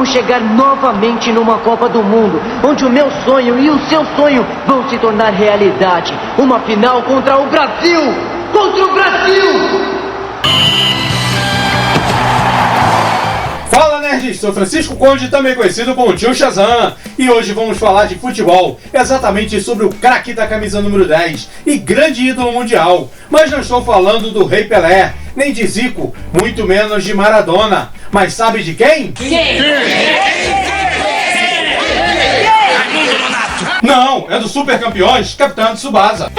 Vamos chegar novamente numa Copa do Mundo, onde o meu sonho e o seu sonho vão se tornar realidade. Uma final contra o Brasil! Contra o Brasil! Fala, nerds! Sou Francisco Conde, também conhecido como Tio Shazam, e hoje vamos falar de futebol, exatamente sobre o craque da camisa número 10 e grande ídolo mundial. Mas não estou falando do Rei Pelé, nem de Zico, muito menos de Maradona. Mas sabe de quem? Não, é do Super Campeões, Capitão Tsubasa.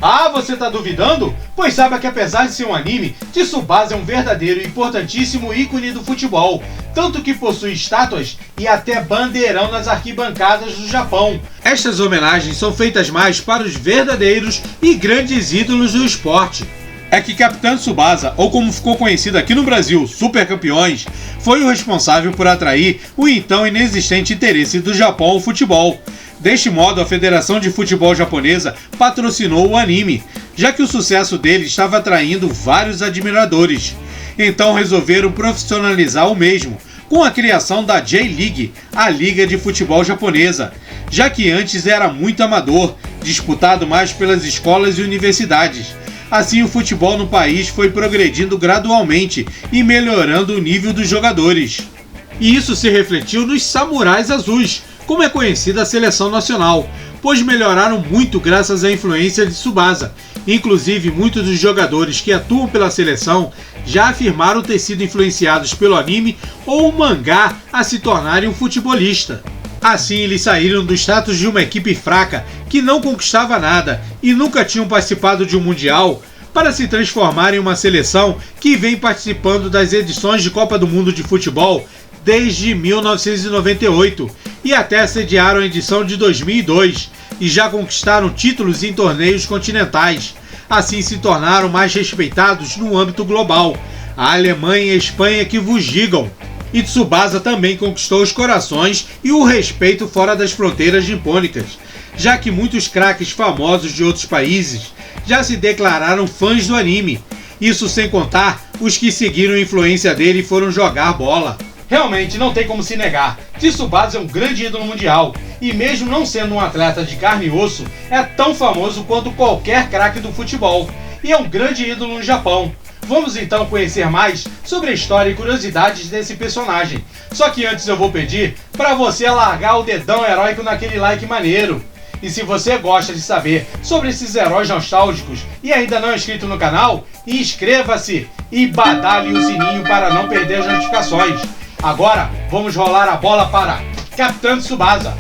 Ah, você tá duvidando? Pois saiba que apesar de ser um anime, Tsubasa é um verdadeiro e importantíssimo ícone do futebol, tanto que possui estátuas e até bandeirão nas arquibancadas do Japão. Estas homenagens são feitas mais para os verdadeiros e grandes ídolos do esporte. É que Capitão Tsubasa, ou como ficou conhecido aqui no Brasil, Super Campeões, foi o responsável por atrair o então inexistente interesse do Japão ao futebol. Deste modo, a Federação de Futebol Japonesa patrocinou o anime, já que o sucesso dele estava atraindo vários admiradores. Então resolveram profissionalizar o mesmo, com a criação da J-League, a Liga de Futebol Japonesa, já que antes era muito amador, disputado mais pelas escolas e universidades. Assim, o futebol no país foi progredindo gradualmente e melhorando o nível dos jogadores. E isso se refletiu nos Samurais Azuis, como é conhecida a seleção nacional, pois melhoraram muito graças à influência de Tsubasa. Inclusive, muitos dos jogadores que atuam pela seleção já afirmaram ter sido influenciados pelo anime ou o mangá a se tornarem um futebolista. Assim, eles saíram do status de uma equipe fraca que não conquistava nada e nunca tinham participado de um mundial, para se transformar em uma seleção que vem participando das edições de Copa do Mundo de futebol desde 1998 e até sediaram a edição de 2002 e já conquistaram títulos em torneios continentais. Assim se tornaram mais respeitados no âmbito global. A Alemanha e a Espanha que vos digam. E Tsubasa também conquistou os corações e o respeito fora das fronteiras nipônicas, já que muitos craques famosos de outros países já se declararam fãs do anime. Isso sem contar os que seguiram a influência dele e foram jogar bola. Realmente não tem como se negar, Tsubasa é um grande ídolo mundial, e mesmo não sendo um atleta de carne e osso, é tão famoso quanto qualquer craque do futebol, e é um grande ídolo no Japão. Vamos então conhecer mais sobre a história e curiosidades desse personagem. Só que antes eu vou pedir para você largar o dedão heróico naquele like maneiro. E se você gosta de saber sobre esses heróis nostálgicos e ainda não é inscrito no canal, inscreva-se e badale o sininho para não perder as notificações. Agora, vamos rolar a bola para Capitão Tsubasa.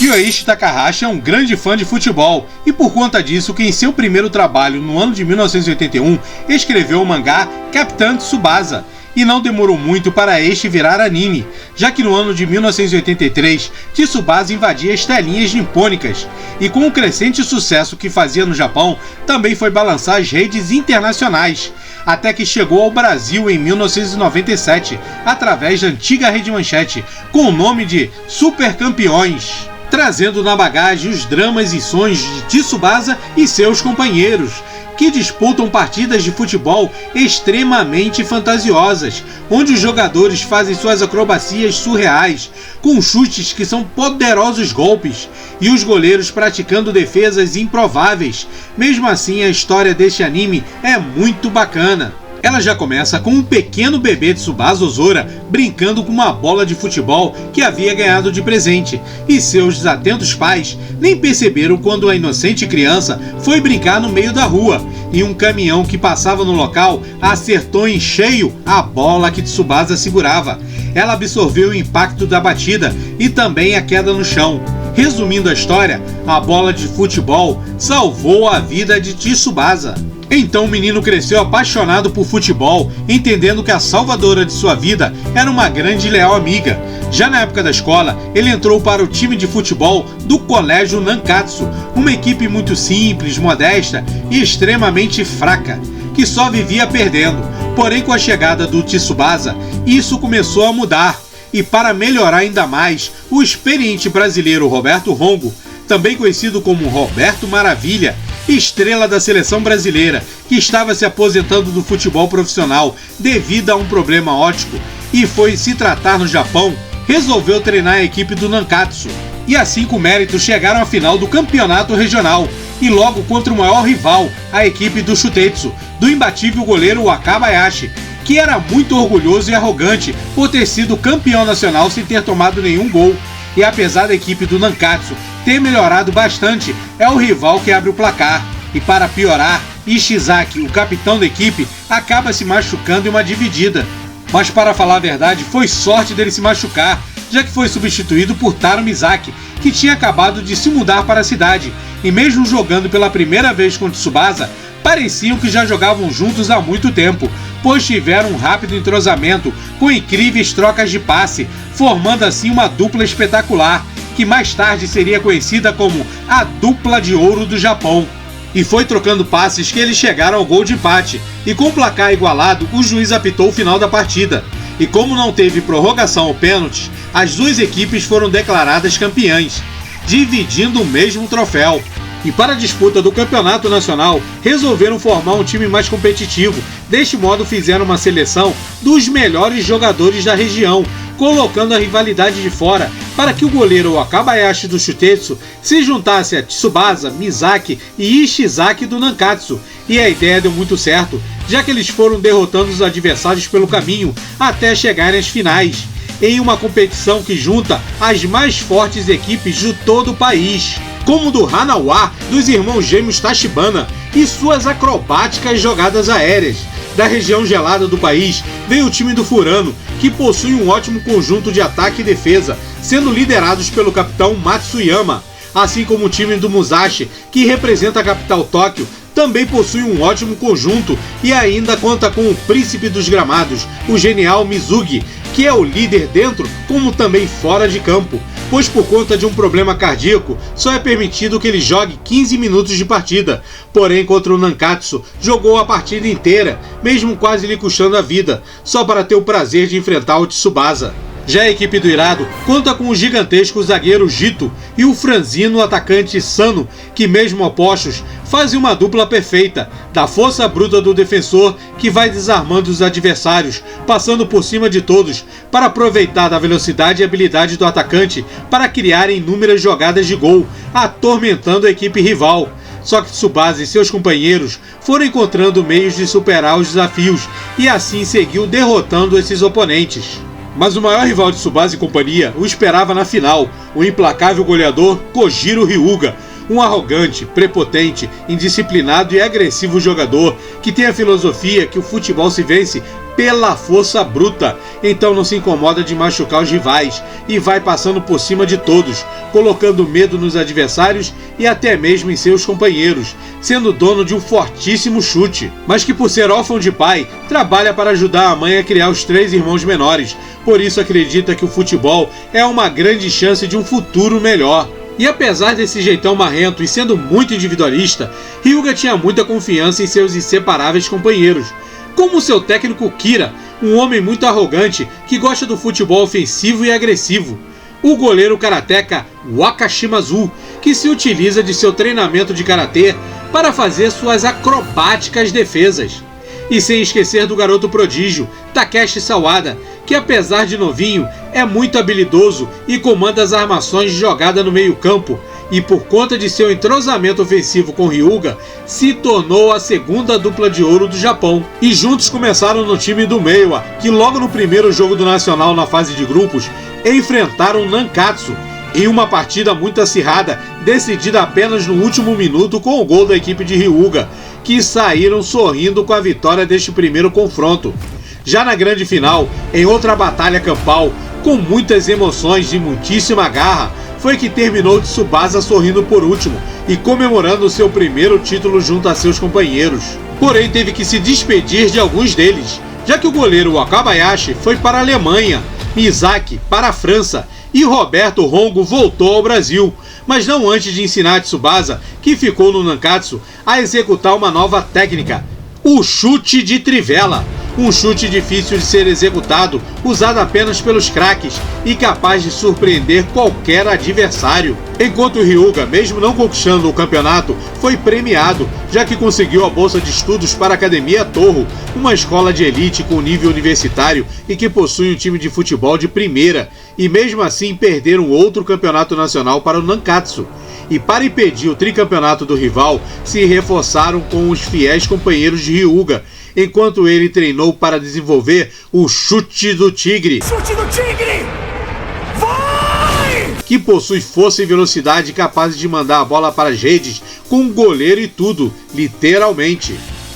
Yoichi Takahashi é um grande fã de futebol e por conta disso que em seu primeiro trabalho no ano de 1981 escreveu o mangá Capitão Tsubasa. E não demorou muito para este virar anime, já que no ano de 1983, Tsubasa invadia as telinhas nipônicas, e com o crescente sucesso que fazia no Japão, também foi balançar as redes internacionais, até que chegou ao Brasil em 1997, através da antiga Rede Manchete, com o nome de Super Campeões, trazendo na bagagem os dramas e sonhos de Tsubasa e seus companheiros, que disputam partidas de futebol extremamente fantasiosas, onde os jogadores fazem suas acrobacias surreais, com chutes que são poderosos golpes, e os goleiros praticando defesas improváveis. Mesmo assim, a história deste anime é muito bacana. Ela já começa com um pequeno bebê de Tsubasa Ozora brincando com uma bola de futebol que havia ganhado de presente, e seus desatentos pais nem perceberam quando a inocente criança foi brincar no meio da rua, e um caminhão que passava no local acertou em cheio a bola que Tsubasa segurava. Ela absorveu o impacto da batida e também a queda no chão. Resumindo a história, a bola de futebol salvou a vida de Tsubasa. Então o menino cresceu apaixonado por futebol, entendendo que a salvadora de sua vida era uma grande e leal amiga. Já na época da escola, ele entrou para o time de futebol do Colégio Nankatsu, uma equipe muito simples, modesta e extremamente fraca, que só vivia perdendo. Porém, com a chegada do Tsubasa, isso começou a mudar. E para melhorar ainda mais, o experiente brasileiro Roberto Rongo também conhecido como Roberto Maravilha, estrela da seleção brasileira, que estava se aposentando do futebol profissional devido a um problema óptico e foi se tratar no Japão, resolveu treinar a equipe do Nankatsu. E assim com mérito chegaram à final do campeonato regional e logo contra o maior rival, a equipe do Shutetsu, do imbatível goleiro Wakabayashi, que era muito orgulhoso e arrogante por ter sido campeão nacional sem ter tomado nenhum gol. E apesar da equipe do Nankatsu ter melhorado bastante, é o rival que abre o placar. E para piorar, Ishizaki, o capitão da equipe, acaba se machucando em uma dividida. Mas para falar a verdade, foi sorte dele se machucar, já que foi substituído por Taro Mizaki, que tinha acabado de se mudar para a cidade. E mesmo jogando pela primeira vez com Tsubasa, pareciam que já jogavam juntos há muito tempo, pois tiveram um rápido entrosamento com incríveis trocas de passe, formando assim uma dupla espetacular, que mais tarde seria conhecida como a dupla de ouro do Japão. E foi trocando passes que eles chegaram ao gol de empate, e com o placar igualado, o juiz apitou o final da partida. E como não teve prorrogação ou pênaltis, as duas equipes foram declaradas campeãs, dividindo o mesmo troféu. E para a disputa do campeonato nacional, resolveram formar um time mais competitivo. Deste modo fizeram uma seleção dos melhores jogadores da região, colocando a rivalidade de fora para que o goleiro Wakabayashi do Shutetsu se juntasse a Tsubasa, Mizaki e Ishizaki do Nankatsu. E a ideia deu muito certo, já que eles foram derrotando os adversários pelo caminho até chegarem às finais, em uma competição que junta as mais fortes equipes de todo o país, como do Hanawa, dos irmãos gêmeos Tachibana, e suas acrobáticas jogadas aéreas. Da região gelada do país, veio o time do Furano, que possui um ótimo conjunto de ataque e defesa, sendo liderados pelo capitão Matsuyama, assim como o time do Musashi, que representa a capital Tóquio, também possui um ótimo conjunto e ainda conta com o príncipe dos gramados, o genial Mizugi, que é o líder dentro como também fora de campo, pois por conta de um problema cardíaco, só é permitido que ele jogue 15 minutos de partida. Porém, contra o Nankatsu, jogou a partida inteira, mesmo quase lhe custando a vida, só para ter o prazer de enfrentar o Tsubasa. Já a equipe do Irado conta com o gigantesco zagueiro Jito e o franzino atacante Sano, que mesmo opostos, fazem uma dupla perfeita, da força bruta do defensor que vai desarmando os adversários, passando por cima de todos, para aproveitar da velocidade e habilidade do atacante para criar inúmeras jogadas de gol, atormentando a equipe rival. Só que Tsubasa e seus companheiros foram encontrando meios de superar os desafios e assim seguiu derrotando esses oponentes. Mas o maior rival de Tsubasa e companhia o esperava na final, o implacável goleador Kojiro Hyuga, um arrogante, prepotente, indisciplinado e agressivo jogador que tem a filosofia que o futebol se vence pela força bruta, então não se incomoda de machucar os rivais e vai passando por cima de todos, colocando medo nos adversários e até mesmo em seus companheiros, sendo dono de um fortíssimo chute, mas que por ser órfão de pai, trabalha para ajudar a mãe a criar os 3 irmãos menores, por isso acredita que o futebol é uma grande chance de um futuro melhor. E apesar desse jeitão marrento e sendo muito individualista, Hyuga tinha muita confiança em seus inseparáveis companheiros, como seu técnico Kira, um homem muito arrogante que gosta do futebol ofensivo e agressivo, o goleiro karateca Wakashimazu, que se utiliza de seu treinamento de karatê para fazer suas acrobáticas defesas. E sem esquecer do garoto prodígio, Takeshi Sawada, que apesar de novinho, é muito habilidoso e comanda as armações de jogada no meio-campo, e por conta de seu entrosamento ofensivo com Hyuga, se tornou a segunda dupla de ouro do Japão. E juntos começaram no time do Meiwa, que logo no primeiro jogo do Nacional na fase de grupos, enfrentaram o Nankatsu, em uma partida muito acirrada, decidida apenas no último minuto com o gol da equipe de Hyuga, que saíram sorrindo com a vitória deste primeiro confronto. Já na grande final, em outra batalha campal, com muitas emoções e muitíssima garra, foi que terminou Tsubasa sorrindo por último e comemorando seu primeiro título junto a seus companheiros. Porém, teve que se despedir de alguns deles, já que o goleiro Wakabayashi foi para a Alemanha, Mizaki para a França e Roberto Rongo voltou ao Brasil, mas não antes de ensinar Tsubasa, que ficou no Nankatsu, a executar uma nova técnica, o chute de trivela, um chute difícil de ser executado, usado apenas pelos craques e capaz de surpreender qualquer adversário. Enquanto Hyuga, mesmo não conquistando o campeonato, foi premiado, já que conseguiu a bolsa de estudos para a Academia Torro, uma escola de elite com nível universitário e que possui um time de futebol de primeira, e mesmo assim perderam outro campeonato nacional para o Nankatsu. E para impedir o tricampeonato do rival, se reforçaram com os fiéis companheiros de Hyuga, enquanto ele treinou para desenvolver o chute do tigre. Chute do tigre! Vai! Que possui força e velocidade capazes de mandar a bola para as redes com goleiro e tudo, literalmente.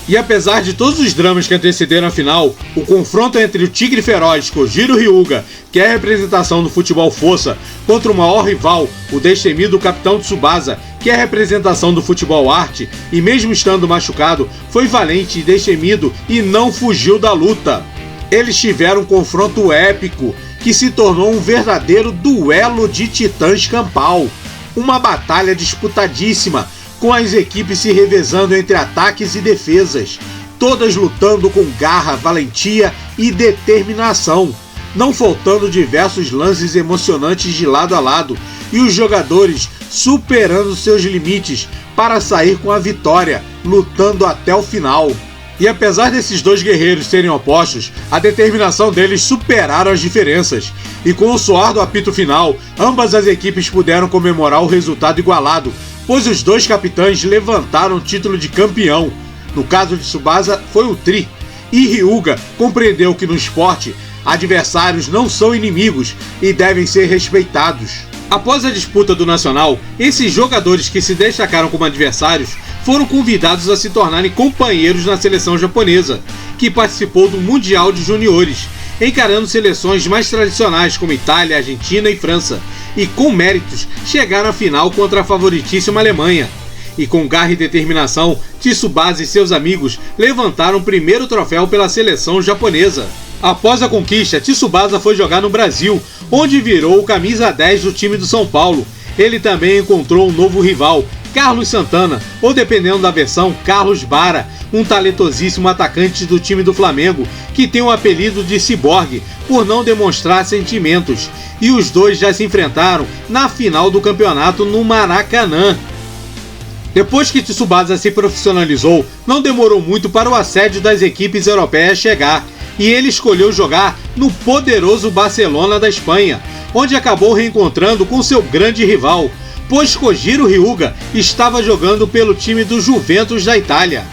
E apesar de todos os dramas que antecederam a final, o confronto entre o Tigre Feroz Kojiro Hyuga, que é a representação do futebol força, contra o maior rival, o destemido Capitão Tsubasa, que é a representação do futebol arte, e mesmo estando machucado, foi valente e destemido e não fugiu da luta. Eles tiveram um confronto épico, que se tornou um verdadeiro duelo de titãs campal. Uma batalha disputadíssima, com as equipes se revezando entre ataques e defesas, todas lutando com garra, valentia e determinação, não faltando diversos lances emocionantes de lado a lado, e os jogadores superando seus limites para sair com a vitória, lutando até o final. E apesar desses dois guerreiros serem opostos, a determinação deles superaram as diferenças, e com o soar do apito final, ambas as equipes puderam comemorar o resultado igualado, pois os dois capitães levantaram o título de campeão. No caso de Tsubasa, foi o Tri. E Hyuga compreendeu que no esporte, adversários não são inimigos e devem ser respeitados. Após a disputa do Nacional, esses jogadores que se destacaram como adversários foram convidados a se tornarem companheiros na seleção japonesa, que participou do Mundial de Juniores, encarando seleções mais tradicionais como Itália, Argentina e França, e com méritos chegaram à final contra a favoritíssima Alemanha. E com garra e determinação, Tsubasa e seus amigos levantaram o primeiro troféu pela seleção japonesa. Após a conquista, Tsubasa foi jogar no Brasil, onde virou o camisa 10 do time do São Paulo. Ele também encontrou um novo rival, Carlos Santana, ou dependendo da versão, Carlos Bara, um talentosíssimo atacante do time do Flamengo, que tem o apelido de Ciborgue, por não demonstrar sentimentos, e os dois já se enfrentaram na final do campeonato no Maracanã. Depois que Tsubasa se profissionalizou, não demorou muito para o assédio das equipes europeias chegar, e ele escolheu jogar no poderoso Barcelona da Espanha, onde acabou reencontrando com seu grande rival, pois Kojiro Hyuga estava jogando pelo time do Juventus da Itália.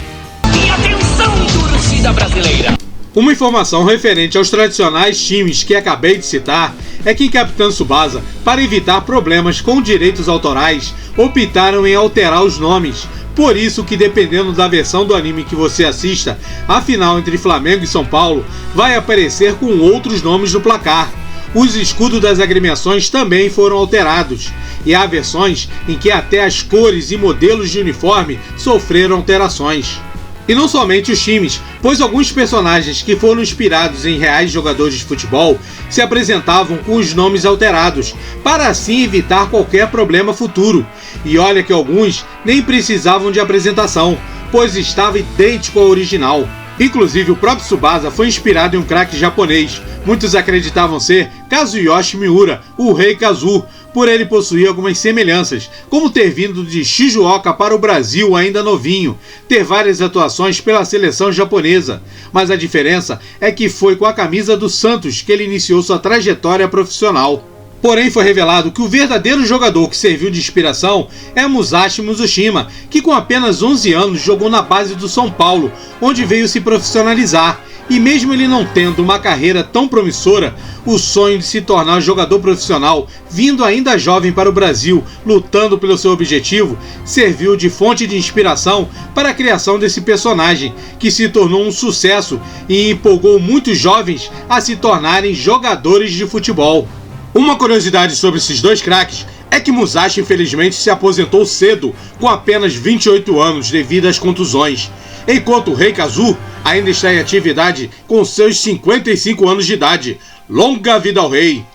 E atenção, torcida brasileira! Uma informação referente aos tradicionais times que acabei de citar é que Capitão Tsubasa, para evitar problemas com direitos autorais, optaram em alterar os nomes. Por isso que, dependendo da versão do anime que você assista, a final entre Flamengo e São Paulo vai aparecer com outros nomes no placar. Os escudos das agremiações também foram alterados, e há versões em que até as cores e modelos de uniforme sofreram alterações. E não somente os times, pois alguns personagens que foram inspirados em reais jogadores de futebol se apresentavam com os nomes alterados, para assim evitar qualquer problema futuro. E olha que alguns nem precisavam de apresentação, pois estava idêntico ao original. Inclusive o próprio Tsubasa foi inspirado em um craque japonês. Muitos acreditavam ser Kazuyoshi Miura, o Rei Kazu, por ele possuir algumas semelhanças, como ter vindo de Shizuoka para o Brasil ainda novinho, ter várias atuações pela seleção japonesa, mas a diferença é que foi com a camisa do Santos que ele iniciou sua trajetória profissional. Porém, foi revelado que o verdadeiro jogador que serviu de inspiração é Musashi Mizushima, que com apenas 11 anos jogou na base do São Paulo, onde veio se profissionalizar. E mesmo ele não tendo uma carreira tão promissora, o sonho de se tornar jogador profissional, vindo ainda jovem para o Brasil, lutando pelo seu objetivo, serviu de fonte de inspiração para a criação desse personagem, que se tornou um sucesso e empolgou muitos jovens a se tornarem jogadores de futebol. Uma curiosidade sobre esses dois craques é que Musashi infelizmente se aposentou cedo, com apenas 28 anos devido às contusões, enquanto o Rei Kazu ainda está em atividade com seus 55 anos de idade. Longa vida ao rei!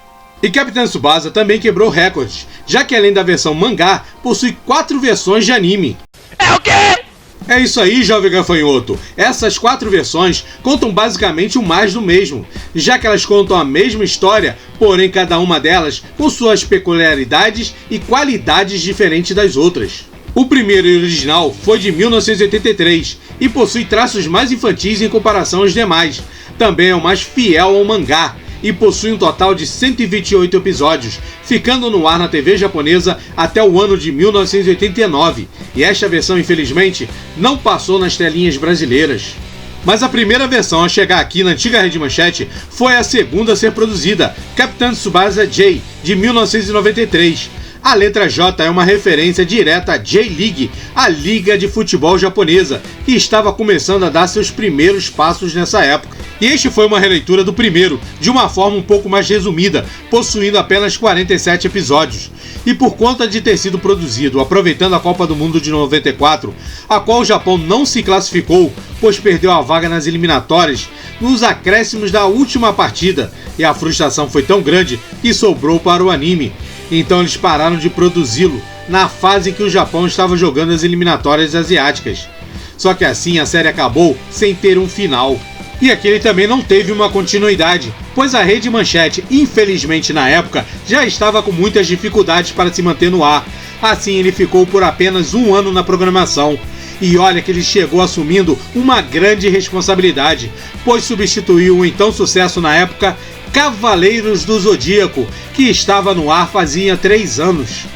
E Capitão Tsubasa também quebrou recordes, já que além da versão mangá, possui 4 versões de anime. É o quê? É isso aí, jovem gafanhoto. Essas 4 versões contam basicamente o mais do mesmo, já que elas contam a mesma história, porém cada uma delas com suas peculiaridades e qualidades diferentes das outras. O primeiro e original foi de 1983 e possui traços mais infantis em comparação aos demais. Também é o mais fiel ao mangá e possui um total de 128 episódios, ficando no ar na TV japonesa até o ano de 1989, e esta versão infelizmente não passou nas telinhas brasileiras. Mas a primeira versão a chegar aqui na antiga Rede Manchete foi a segunda a ser produzida, Capitão Tsubasa J, de 1993. A letra J é uma referência direta à J-League, a liga de futebol japonesa, que estava começando a dar seus primeiros passos nessa época. E este foi uma releitura do primeiro, de uma forma um pouco mais resumida, possuindo apenas 47 episódios. E por conta de ter sido produzido aproveitando a Copa do Mundo de 94, a qual o Japão não se classificou, pois perdeu a vaga nas eliminatórias nos acréscimos da última partida, e a frustração foi tão grande que sobrou para o anime. Então eles pararam de produzi-lo na fase em que o Japão estava jogando as eliminatórias asiáticas. Só que assim a série acabou sem ter um final. E aquele também não teve uma continuidade, pois a Rede Manchete, infelizmente na época, já estava com muitas dificuldades para se manter no ar. Assim ele ficou por apenas 1 ano na programação. E olha que ele chegou assumindo uma grande responsabilidade, pois substituiu o então sucesso na época Cavaleiros do Zodíaco, que estava no ar fazia 3 anos.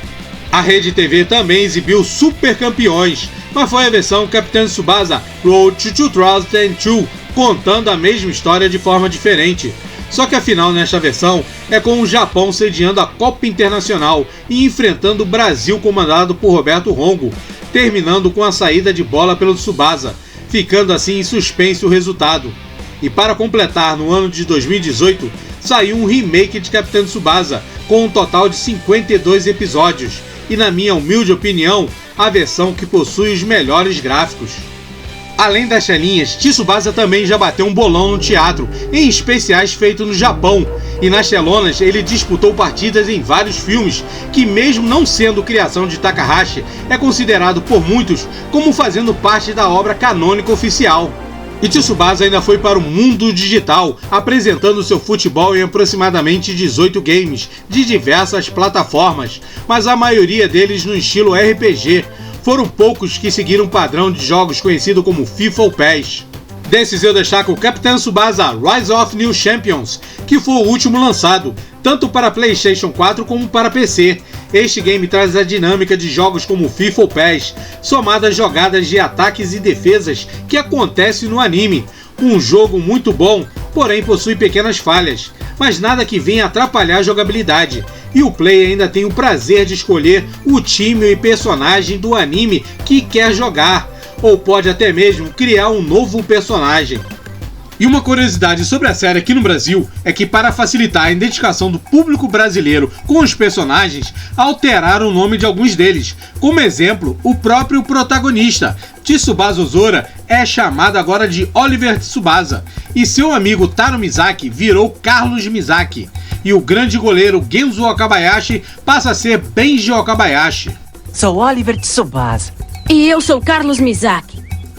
A Rede TV também exibiu Super Campeões, mas foi a versão Capitão Tsubasa Road to 2002, contando a mesma história de forma diferente. Só que a final nesta versão é com o Japão sediando a Copa Internacional e enfrentando o Brasil comandado por Roberto Rongo, terminando com a saída de bola pelo Tsubasa, ficando assim em suspense o resultado. E para completar, no ano de 2018, saiu um remake de Capitão Tsubasa, com um total de 52 episódios, e na minha humilde opinião, a versão que possui os melhores gráficos. Além das telinhas, Tsubasa também já bateu um bolão no teatro, em especiais feitos no Japão, e nas telonas ele disputou partidas em vários filmes, que mesmo não sendo criação de Takahashi, é considerado por muitos como fazendo parte da obra canônica oficial. E Tsubasa ainda foi para o mundo digital, apresentando seu futebol em aproximadamente 18 games, de diversas plataformas, mas a maioria deles no estilo RPG. Foram poucos que seguiram o padrão de jogos conhecido como FIFA ou PES. Desses eu destaco o Capitão Tsubasa Rise of New Champions, que foi o último lançado, tanto para PlayStation 4 como para PC. Este game traz a dinâmica de jogos como FIFA ou PES, somada às jogadas de ataques e defesas que acontecem no anime. Um jogo muito bom, porém possui pequenas falhas, mas nada que venha atrapalhar a jogabilidade. E o player ainda tem o prazer de escolher o time e personagem do anime que quer jogar, ou pode até mesmo criar um novo personagem. E uma curiosidade sobre a série aqui no Brasil é que, para facilitar a identificação do público brasileiro com os personagens, alteraram o nome de alguns deles. Como exemplo, o próprio protagonista, Tsubasa Ozora, é chamado agora de Oliver Tsubasa, e seu amigo Taro Mizaki virou Carlos Mizaki, e o grande goleiro Genzo Okabayashi passa a ser Benji Okabayashi. Sou Oliver Tsubasa. E eu sou Carlos Mizaki.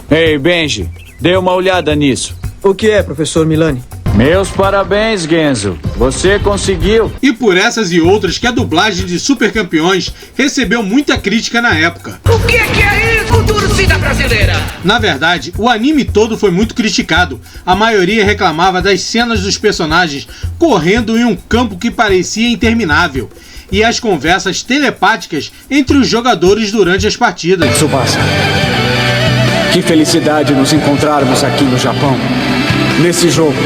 Ei, Benji, dê uma olhada nisso. O que é, professor Milani? Meus parabéns, Genzo. Você conseguiu. E por essas e outras que a dublagem de Super Campeões recebeu muita crítica na época. O que é isso, torcida brasileira? Na verdade, o anime todo foi muito criticado. A maioria reclamava das cenas dos personagens correndo em um campo que parecia interminável, e as conversas telepáticas entre os jogadores durante as partidas. Tsubasa, que felicidade nos encontrarmos aqui no Japão, nesse jogo.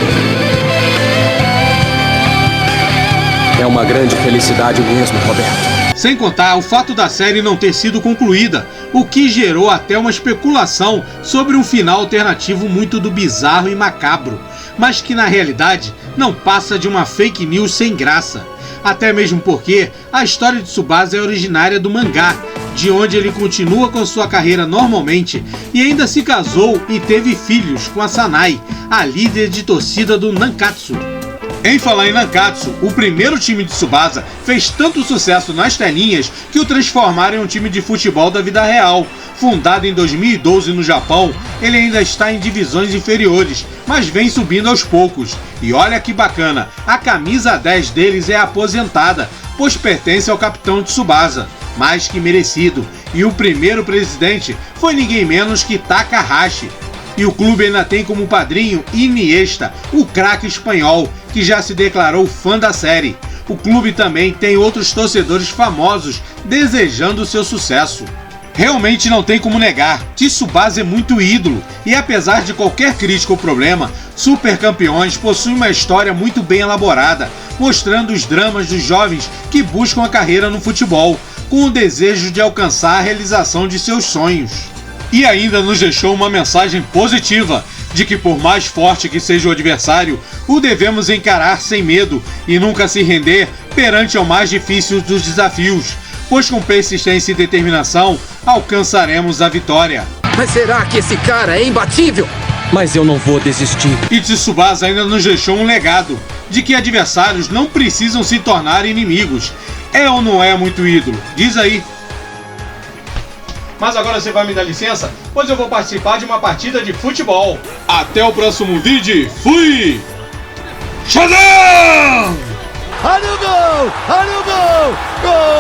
É uma grande felicidade mesmo, Roberto. Sem contar o fato da série não ter sido concluída, o que gerou até uma especulação sobre um final alternativo muito do bizarro e macabro, mas que na realidade não passa de uma fake news sem graça. Até mesmo porque a história de Tsubasa é originária do mangá, de onde ele continua com sua carreira normalmente e ainda se casou e teve filhos com a Sanai, a líder de torcida do Nankatsu. Em falar em Nankatsu, o primeiro time de Tsubasa fez tanto sucesso nas telinhas que o transformaram em um time de futebol da vida real. Fundado em 2012 no Japão, ele ainda está em divisões inferiores, mas vem subindo aos poucos. E olha que bacana, a camisa 10 deles é aposentada, pois pertence ao capitão Tsubasa, mais que merecido. E o primeiro presidente foi ninguém menos que Takahashi. E o clube ainda tem como padrinho Iniesta, o craque espanhol, que já se declarou fã da série. O clube também tem outros torcedores famosos desejando seu sucesso. Realmente não tem como negar, Tsubasa é muito ídolo, e apesar de qualquer crítica ou problema, Super Campeões possui uma história muito bem elaborada, mostrando os dramas dos jovens que buscam a carreira no futebol, com o desejo de alcançar a realização de seus sonhos. E ainda nos deixou uma mensagem positiva, de que por mais forte que seja o adversário, o devemos encarar sem medo e nunca se render perante ao mais difícil dos desafios, pois com persistência e determinação alcançaremos a vitória. Mas será que esse cara é imbatível? Mas eu não vou desistir. E Tsubasa ainda nos deixou um legado, de que adversários não precisam se tornar inimigos. É ou não é muito ídolo? Diz aí. Mas agora você vai me dar licença, pois eu vou participar de uma partida de futebol. Até o próximo vídeo. Fui! Shazam! Olha o gol! Olha o gol! Gol!